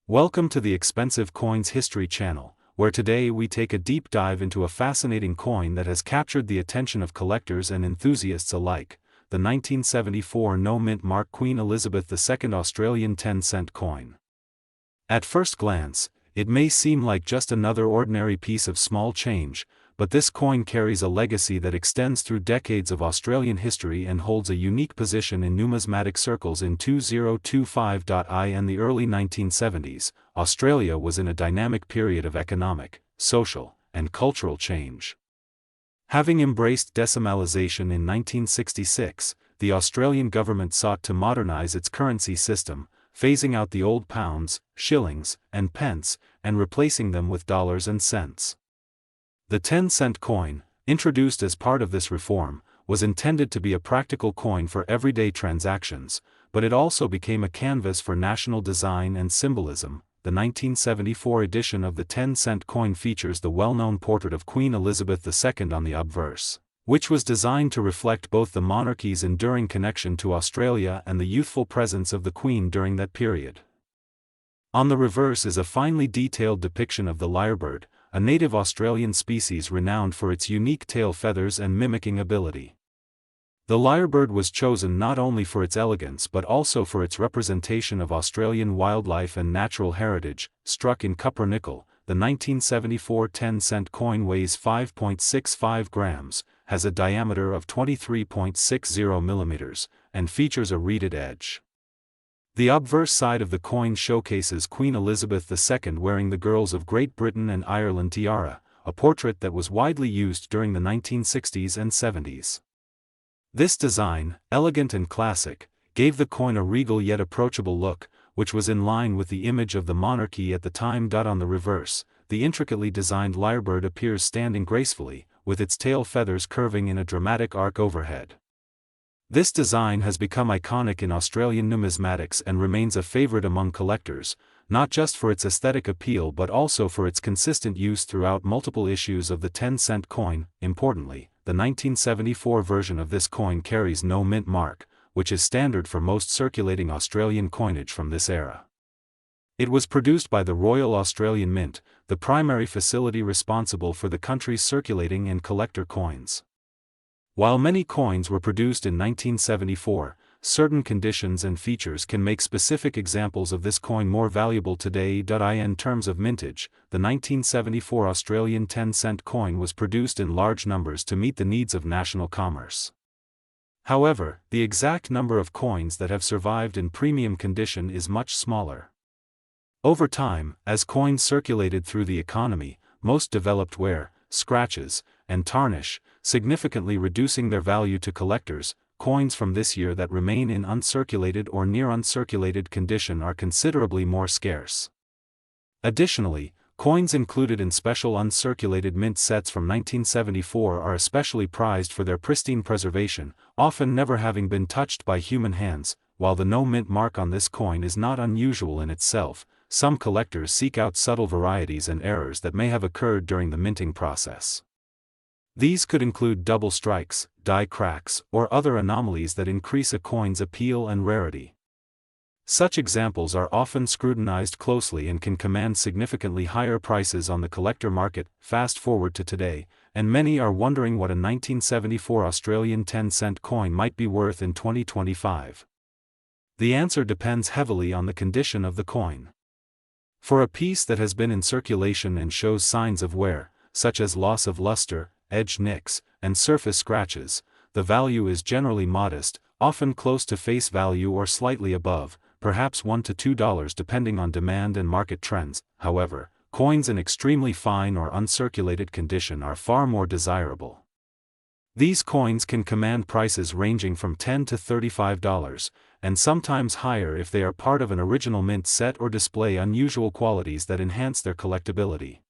Welcome to the Expensive Coins History channel, where today we take a deep dive into a fascinating coin that has captured the attention of collectors and enthusiasts alike, the 1974 no-mint mark Queen Elizabeth II Australian 10-cent coin. At first glance, it may seem like just another ordinary piece of small change, but this coin carries a legacy that extends through decades of Australian history and holds a unique position in numismatic circles. In 2025. In the early 1970s, Australia was in a dynamic period of economic, social, and cultural change. Having embraced decimalisation in 1966, the Australian government sought to modernise its currency system, phasing out the old pounds, shillings, and pence, and replacing them with dollars and cents. The 10-cent coin, introduced as part of this reform, was intended to be a practical coin for everyday transactions, but it also became a canvas for national design and symbolism. The 1974 edition of the 10-cent coin features the well-known portrait of Queen Elizabeth II on the obverse, which was designed to reflect both the monarchy's enduring connection to Australia and the youthful presence of the Queen during that period. On the reverse is a finely detailed depiction of the lyrebird, a native Australian species renowned for its unique tail feathers and mimicking ability. The lyrebird was chosen not only for its elegance but also for its representation of Australian wildlife and natural heritage. Struck in cupronickel, the 1974 10-cent coin weighs 5.65 grams, has a diameter of 23.60 millimeters, and features a reeded edge. The obverse side of the coin showcases Queen Elizabeth II wearing the Girls of Great Britain and Ireland tiara, a portrait that was widely used during the 1960s and 70s. This design, elegant and classic, gave the coin a regal yet approachable look, which was in line with the image of the monarchy at the time. On the reverse, the intricately designed lyrebird appears standing gracefully, with its tail feathers curving in a dramatic arc overhead. This design has become iconic in Australian numismatics and remains a favourite among collectors, not just for its aesthetic appeal but also for its consistent use throughout multiple issues of the 10-cent coin. Importantly, the 1974 version of this coin carries no mint mark, which is standard for most circulating Australian coinage from this era. It was produced by the Royal Australian Mint, the primary facility responsible for the country's circulating and collector coins. While many coins were produced in 1974, certain conditions and features can make specific examples of this coin more valuable today. In terms of mintage, the 1974 Australian 10-cent coin was produced in large numbers to meet the needs of national commerce. However, the exact number of coins that have survived in premium condition is much smaller. Over time, as coins circulated through the economy, most developed wear, scratches, and tarnish, significantly reducing their value to collectors. Coins from this year that remain in uncirculated or near uncirculated condition are considerably more scarce. Additionally, coins included in special uncirculated mint sets from 1974 are especially prized for their pristine preservation, often never having been touched by human hands. While the no mint mark on this coin is not unusual in itself, some collectors seek out subtle varieties and errors that may have occurred during the minting process. These could include double strikes, die cracks, or other anomalies that increase a coin's appeal and rarity. Such examples are often scrutinized closely and can command significantly higher prices on the collector market. Fast forward to today, and many are wondering what a 1974 Australian 10-cent coin might be worth in 2025. The answer depends heavily on the condition of the coin. For a piece that has been in circulation and shows signs of wear, such as loss of luster, edge nicks, and surface scratches, the value is generally modest, often close to face value or slightly above, perhaps $1 to $2 depending on demand and market trends. However, coins in extremely fine or uncirculated condition are far more desirable. These coins can command prices ranging from $10 to $35, and sometimes higher if they are part of an original mint set or display unusual qualities that enhance their collectability.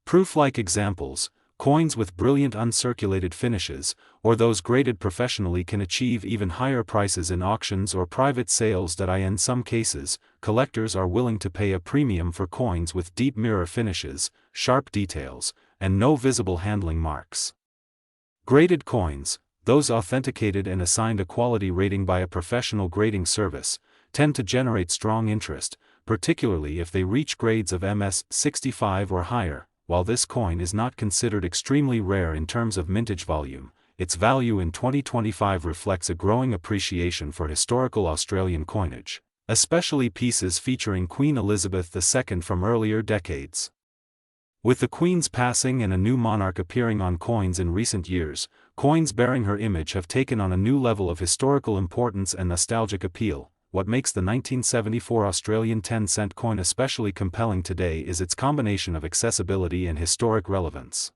Proof-like examples: coins with brilliant uncirculated finishes, or those graded professionally, can achieve even higher prices in auctions or private sales. In some cases, collectors are willing to pay a premium for coins with deep mirror finishes, sharp details, and no visible handling marks. Graded coins, those authenticated and assigned a quality rating by a professional grading service, tend to generate strong interest, particularly if they reach grades of MS-65 or higher. While this coin is not considered extremely rare in terms of mintage volume, its value in 2025 reflects a growing appreciation for historical Australian coinage, especially pieces featuring Queen Elizabeth II from earlier decades. With the Queen's passing and a new monarch appearing on coins in recent years, coins bearing her image have taken on a new level of historical importance and nostalgic appeal. What makes the 1974 Australian 10-cent coin especially compelling today is its combination of accessibility and historic relevance.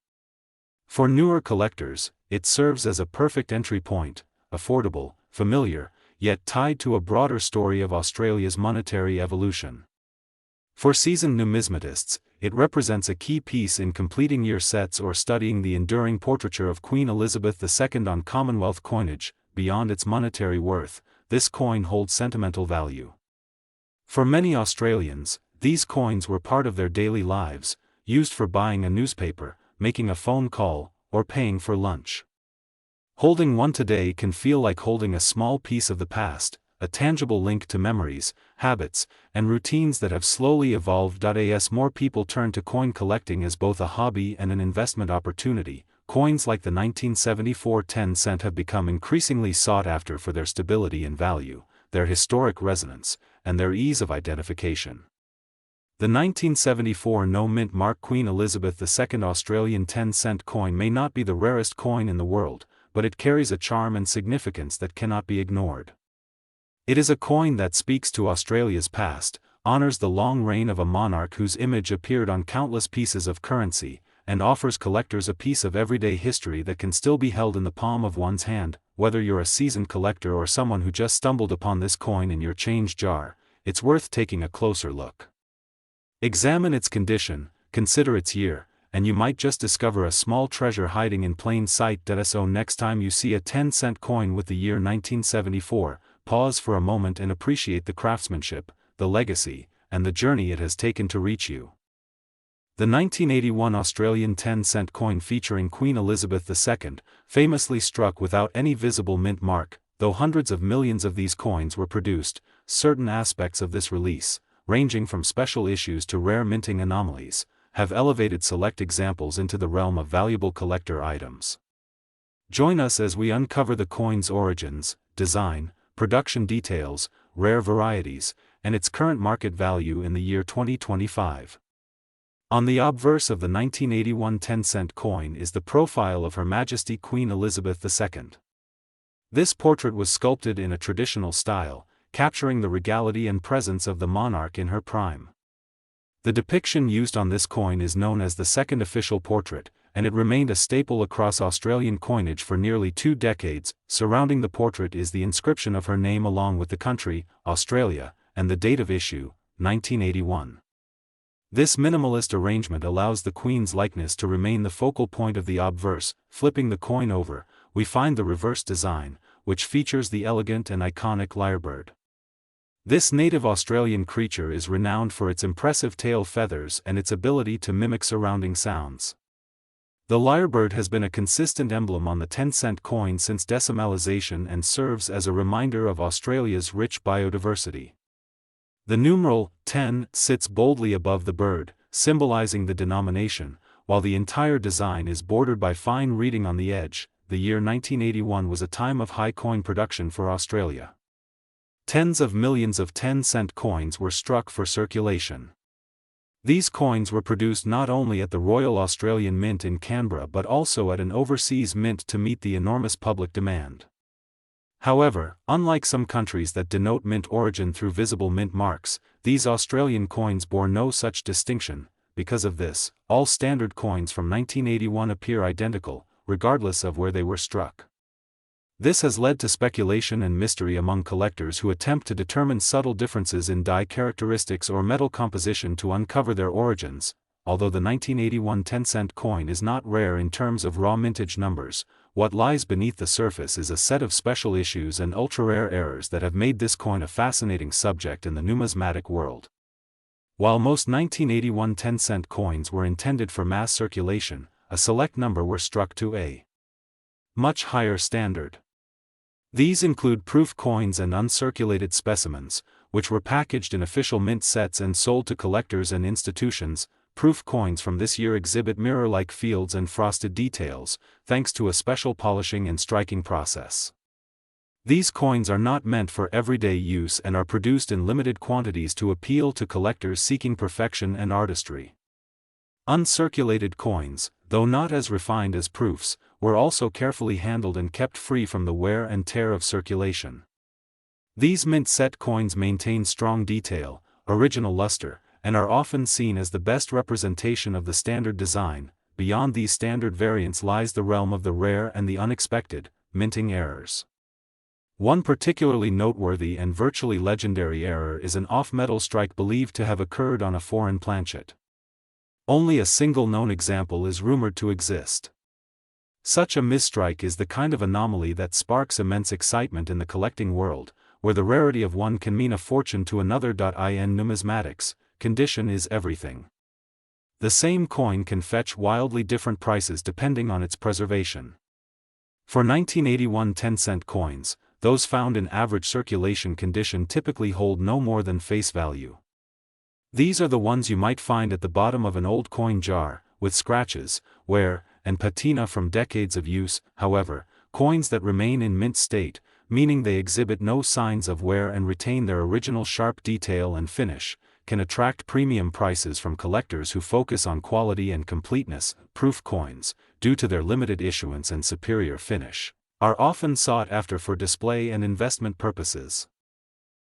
For newer collectors, it serves as a perfect entry point, affordable, familiar, yet tied to a broader story of Australia's monetary evolution. For seasoned numismatists, it represents a key piece in completing year sets or studying the enduring portraiture of Queen Elizabeth II on Commonwealth coinage. Beyond its monetary worth, this coin holds sentimental value. For many Australians, these coins were part of their daily lives, used for buying a newspaper, making a phone call, or paying for lunch. Holding one today can feel like holding a small piece of the past, a tangible link to memories, habits, and routines that have slowly evolved. As more people turn to coin collecting as both a hobby and an investment opportunity, coins like the 1974 10-cent have become increasingly sought after for their stability and value, their historic resonance, and their ease of identification. The 1974 no-mint mark Queen Elizabeth II Australian 10-cent coin may not be the rarest coin in the world, but it carries a charm and significance that cannot be ignored. It is a coin that speaks to Australia's past, honors the long reign of a monarch whose image appeared on countless pieces of currency, and offers collectors a piece of everyday history that can still be held in the palm of one's hand. Whether you're a seasoned collector or someone who just stumbled upon this coin in your change jar, it's worth taking a closer look. Examine its condition, consider its year, and you might just discover a small treasure hiding in plain sight. So next time you see a 10-cent coin with the year 1974, pause for a moment and appreciate the craftsmanship, the legacy, and the journey it has taken to reach you. The 1981 Australian 10-cent coin featuring Queen Elizabeth II, famously struck without any visible mint mark. Though hundreds of millions of these coins were produced, certain aspects of this release, ranging from special issues to rare minting anomalies, have elevated select examples into the realm of valuable collector items. Join us as we uncover the coin's origins, design, production details, rare varieties, and its current market value in the year 2025. On the obverse of the 1981 10-cent coin is the profile of Her Majesty Queen Elizabeth II. This portrait was sculpted in a traditional style, capturing the regality and presence of the monarch in her prime. The depiction used on this coin is known as the second official portrait, and it remained a staple across Australian coinage for nearly 2 decades. Surrounding the portrait is the inscription of her name along with the country, Australia, and the date of issue, 1981. This minimalist arrangement allows the Queen's likeness to remain the focal point of the obverse. Flipping the coin over, we find the reverse design, which features the elegant and iconic lyrebird. This native Australian creature is renowned for its impressive tail feathers and its ability to mimic surrounding sounds. The lyrebird has been a consistent emblem on the 10-cent coin since decimalisation and serves as a reminder of Australia's rich biodiversity. The numeral 10 sits boldly above the bird, symbolizing the denomination, while the entire design is bordered by fine reading on the edge. The year 1981 was a time of high coin production for Australia. Tens of millions of 10-cent coins were struck for circulation. These coins were produced not only at the Royal Australian Mint in Canberra but also at an overseas mint to meet the enormous public demand. However, unlike some countries that denote mint origin through visible mint marks, these Australian coins bore no such distinction. Because of this, all standard coins from 1981 appear identical, regardless of where they were struck. This has led to speculation and mystery among collectors who attempt to determine subtle differences in die characteristics or metal composition to uncover their origins. Although the 1981 10-cent coin is not rare in terms of raw mintage numbers, what lies beneath the surface is a set of special issues and ultra-rare errors that have made this coin a fascinating subject in the numismatic world. While most 1981 10-cent coins were intended for mass circulation, a select number were struck to a much higher standard. These include proof coins and uncirculated specimens, which were packaged in official mint sets and sold to collectors and institutions. Proof coins from this year exhibit mirror-like fields and frosted details, thanks to a special polishing and striking process. These coins are not meant for everyday use and are produced in limited quantities to appeal to collectors seeking perfection and artistry. Uncirculated coins, though not as refined as proofs, were also carefully handled and kept free from the wear and tear of circulation. These mint set coins maintain strong detail, original luster, and are often seen as the best representation of the standard design. Beyond these standard variants lies the realm of the rare and the unexpected, minting errors. One particularly noteworthy and virtually legendary error is an off-metal strike believed to have occurred on a foreign planchet. Only a single known example is rumored to exist. Such a misstrike is the kind of anomaly that sparks immense excitement in the collecting world, where the rarity of one can mean a fortune to another. In numismatics, condition is everything. The same coin can fetch wildly different prices depending on its preservation. For 1981 10-cent coins, those found in average circulation condition typically hold no more than face value. These are the ones you might find at the bottom of an old coin jar, with scratches, wear, and patina from decades of use. However, coins that remain in mint state, meaning they exhibit no signs of wear and retain their original sharp detail and finish, can attract premium prices from collectors who focus on quality and completeness. Proof coins, due to their limited issuance and superior finish, are often sought after for display and investment purposes.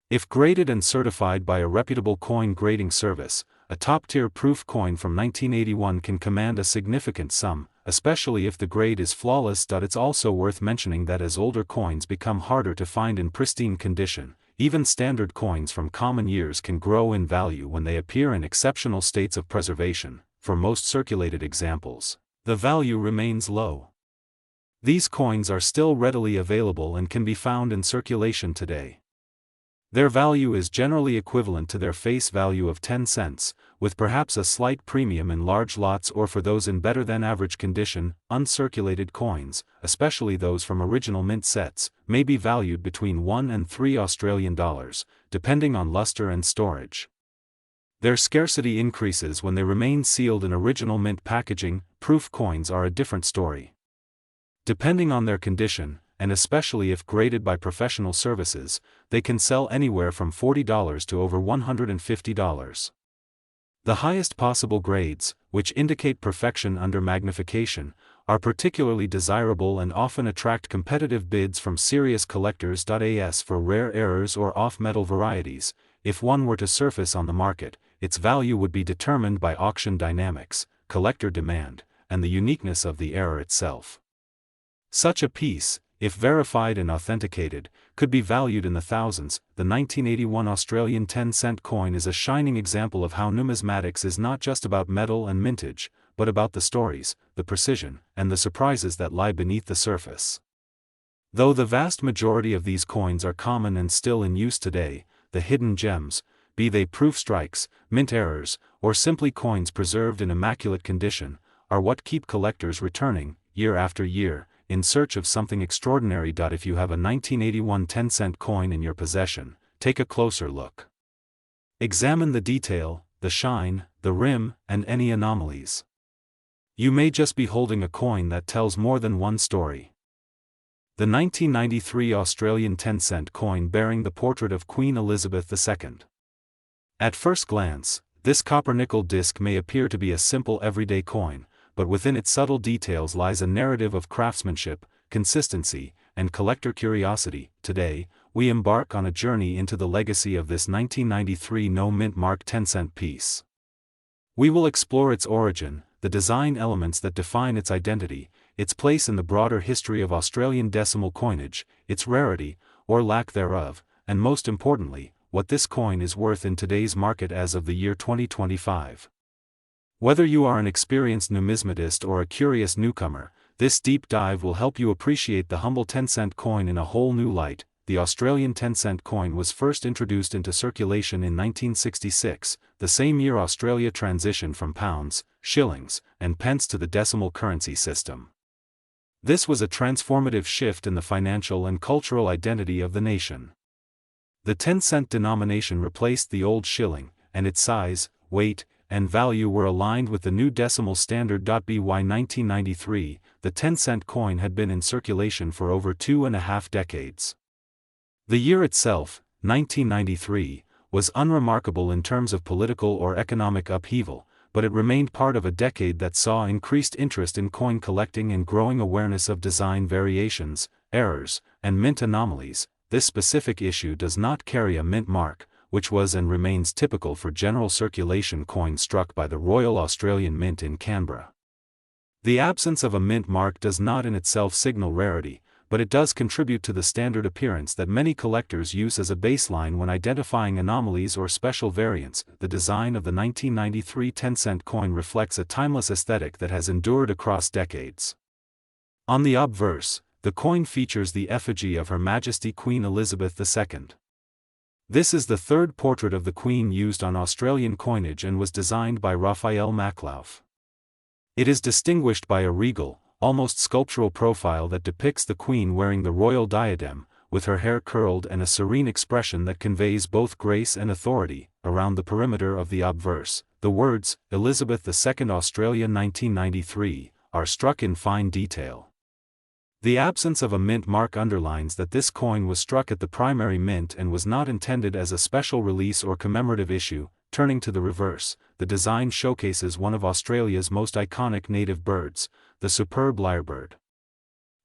If graded and certified by a reputable coin grading service, a top-tier proof coin from 1981 can command a significant sum, especially if the grade is flawless. It's also worth mentioning that as older coins become harder to find in pristine condition, even standard coins from common years can grow in value when they appear in exceptional states of preservation. For most circulated examples, the value remains low. These coins are still readily available and can be found in circulation today. Their value is generally equivalent to their face value of 10 cents, with perhaps a slight premium in large lots or for those in better-than-average condition. Uncirculated coins, especially those from original mint sets, may be valued between $1 and $3 Australian, depending on luster and storage. Their scarcity increases when they remain sealed in original mint packaging. Proof coins are a different story. Depending on their condition, and especially if graded by professional services, they can sell anywhere from $40 to over $150. The highest possible grades, which indicate perfection under magnification, are particularly desirable and often attract competitive bids from serious collectors. As for rare errors or off-metal varieties, if one were to surface on the market, its value would be determined by auction dynamics, collector demand, and the uniqueness of the error itself. Such a piece, if verified and authenticated, could be valued in the thousands. The 1981 Australian 10-cent coin is a shining example of how numismatics is not just about metal and mintage, but about the stories, the precision, and the surprises that lie beneath the surface. Though the vast majority of these coins are common and still in use today, the hidden gems, be they proof strikes, mint errors, or simply coins preserved in immaculate condition, are what keep collectors returning, year after year, in search of something extraordinary. If you have a 1981 10-cent coin in your possession, take a closer look. Examine the detail, the shine, the rim, and any anomalies. You may just be holding a coin that tells more than one story. The 1993 Australian 10-cent coin bearing the portrait of Queen Elizabeth II. At first glance, this copper-nickel disc may appear to be a simple everyday coin, but within its subtle details lies a narrative of craftsmanship, consistency, and collector curiosity. Today, we embark on a journey into the legacy of this 1993 no-mint mark 10-cent piece. We will explore its origin, the design elements that define its identity, its place in the broader history of Australian decimal coinage, its rarity, or lack thereof, and most importantly, what this coin is worth in today's market as of the year 2025. Whether you are an experienced numismatist or a curious newcomer, this deep dive will help you appreciate the humble 10-cent coin in a whole new light. The Australian 10-cent coin was first introduced into circulation in 1966, the same year Australia transitioned from pounds, shillings, and pence to the decimal currency system. This was a transformative shift in the financial and cultural identity of the nation. The 10-cent denomination replaced the old shilling, and its size, weight, and value were aligned with the new decimal standard. By 1993, the 10-cent coin had been in circulation for over 2.5 decades. The year itself, 1993, was unremarkable in terms of political or economic upheaval, but it remained part of a decade that saw increased interest in coin collecting and growing awareness of design variations, errors, and mint anomalies. This specific issue does not carry a mint mark, which was and remains typical for general circulation coins struck by the Royal Australian Mint in Canberra. The absence of a mint mark does not in itself signal rarity, but it does contribute to the standard appearance that many collectors use as a baseline when identifying anomalies or special variants. The design of the 1993 10-cent coin reflects a timeless aesthetic that has endured across decades. On the obverse, the coin features the effigy of Her Majesty Queen Elizabeth II. This is the third portrait of the Queen used on Australian coinage and was designed by Raphael Maklauf. It is distinguished by a regal, almost sculptural profile that depicts the Queen wearing the royal diadem, with her hair curled and a serene expression that conveys both grace and authority. Around the perimeter of the obverse, the words, Elizabeth II Australia 1993, are struck in fine detail. The absence of a mint mark underlines that this coin was struck at the primary mint and was not intended as a special release or commemorative issue. Turning to the reverse, the design showcases one of Australia's most iconic native birds, the superb lyrebird.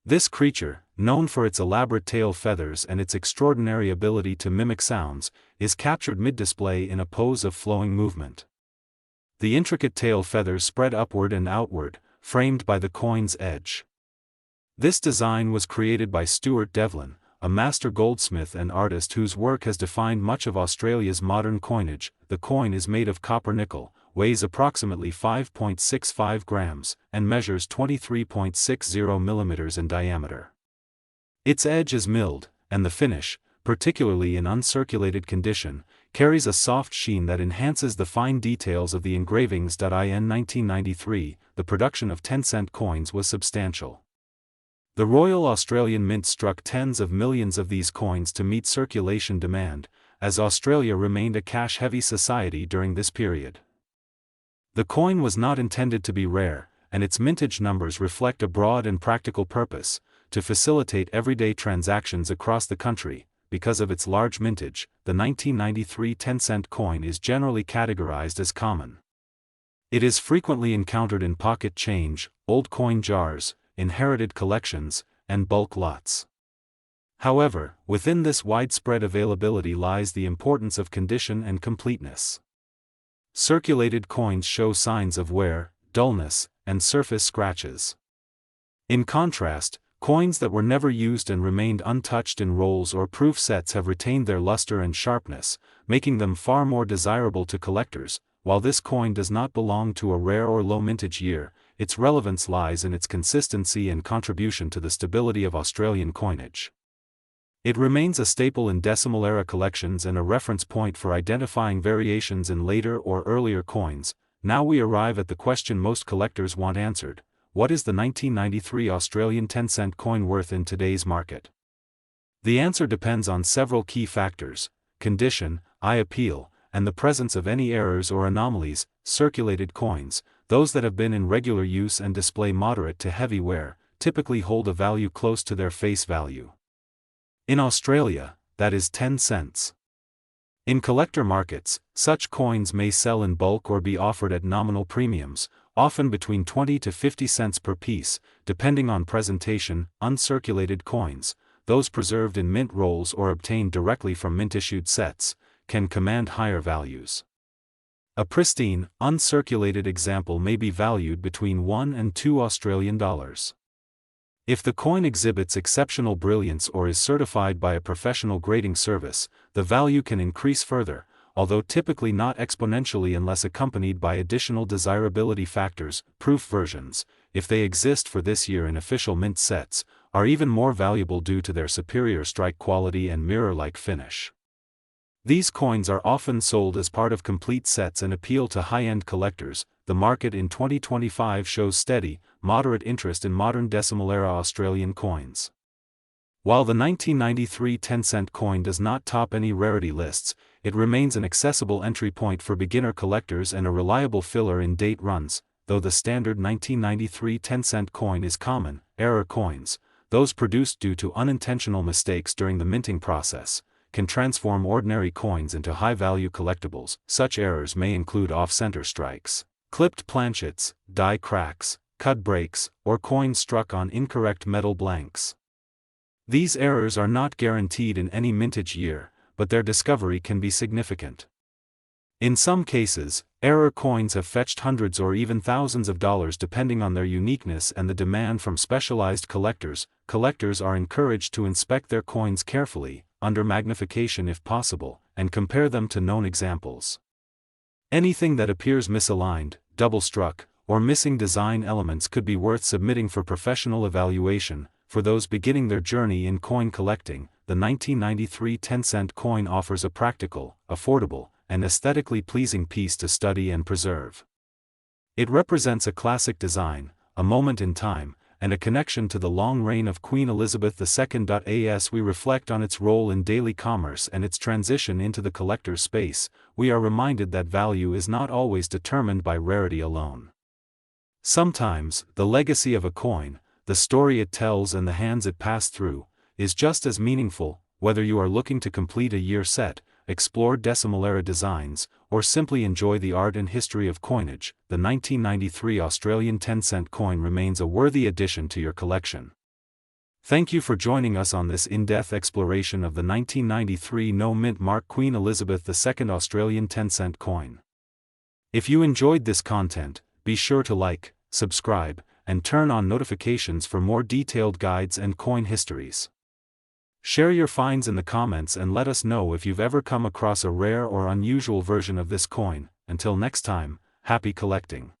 This creature, known for its elaborate tail feathers and its extraordinary ability to mimic sounds, is captured mid-display in a pose of flowing movement. The intricate tail feathers spread upward and outward, framed by the coin's edge. This design was created by Stuart Devlin, a master goldsmith and artist whose work has defined much of Australia's modern coinage. The coin is made of copper nickel, weighs approximately 5.65 grams, and measures 23.60 millimeters in diameter. Its edge is milled, and the finish, particularly in uncirculated condition, carries a soft sheen that enhances the fine details of the engravings. In 1993, the production of 10-cent coins was substantial. The Royal Australian Mint struck tens of millions of these coins to meet circulation demand, as Australia remained a cash-heavy society during this period. The coin was not intended to be rare, and its mintage numbers reflect a broad and practical purpose, to facilitate everyday transactions across the country. Because of its large mintage, the 1993 10-cent coin is generally categorized as common. It is frequently encountered in pocket change, old coin jars, inherited collections, and bulk lots. However, within this widespread availability lies the importance of condition and completeness. Circulated coins show signs of wear, dullness, and surface scratches. In contrast, coins that were never used and remained untouched in rolls or proof sets have retained their luster and sharpness, making them far more desirable to collectors. While this coin does not belong to a rare or low mintage year, its relevance lies in its consistency and contribution to the stability of Australian coinage. It remains a staple in decimal-era collections and a reference point for identifying variations in later or earlier coins. Now we arrive at the question most collectors want answered: what is the 1993 Australian 10-cent coin worth in today's market? The answer depends on several key factors: condition, eye appeal, and the presence of any errors or anomalies. Circulated coins, those that have been in regular use and display moderate to heavy wear, typically hold a value close to their face value. In Australia, that is 10 cents. In collector markets, such coins may sell in bulk or be offered at nominal premiums, often between 20 to 50 cents per piece, depending on presentation. Uncirculated coins, those preserved in mint rolls or obtained directly from mint-issued sets, can command higher values. A pristine, uncirculated example may be valued between $1 and $2 Australian dollars. If the coin exhibits exceptional brilliance or is certified by a professional grading service, the value can increase further, although typically not exponentially unless accompanied by additional desirability factors. Proof versions, if they exist for this year in official mint sets, are even more valuable due to their superior strike quality and mirror-like finish. These coins are often sold as part of complete sets and appeal to high-end collectors. The market in 2025 shows steady, moderate interest in modern decimal-era Australian coins. While the 1993 10-cent coin does not top any rarity lists, it remains an accessible entry point for beginner collectors and a reliable filler in date runs. Though the standard 1993 10-cent coin is common, error coins, those produced due to unintentional mistakes during the minting process, can transform ordinary coins into high-value collectibles. Such errors may include off-center strikes, clipped planchets, die cracks, cut breaks, or coins struck on incorrect metal blanks. These errors are not guaranteed in any mintage year, but their discovery can be significant. In some cases, error coins have fetched hundreds or even thousands of dollars depending on their uniqueness and the demand from specialized collectors. Collectors are encouraged to inspect their coins carefully, under magnification if possible, and compare them to known examples. Anything that appears misaligned, double-struck, or missing design elements could be worth submitting for professional evaluation. For those beginning their journey in coin collecting, the 1993 10-cent coin offers a practical, affordable, and aesthetically pleasing piece to study and preserve. It represents a classic design, a moment in time, and a connection to the long reign of Queen Elizabeth II. As we reflect on its role in daily commerce and its transition into the collector's space, we are reminded that value is not always determined by rarity alone. Sometimes, the legacy of a coin, the story it tells and the hands it passed through, is just as meaningful, whether you are looking to complete a year set, explore decimal era designs, or simply enjoy the art and history of coinage. The 1993 Australian 10-cent coin remains a worthy addition to your collection. Thank you for joining us on this in-depth exploration of the 1993 no-mint mark Queen Elizabeth II Australian 10-cent coin. If you enjoyed this content, be sure to like, subscribe, and turn on notifications for more detailed guides and coin histories. Share your finds in the comments and let us know if you've ever come across a rare or unusual version of this coin. Until next time, happy collecting.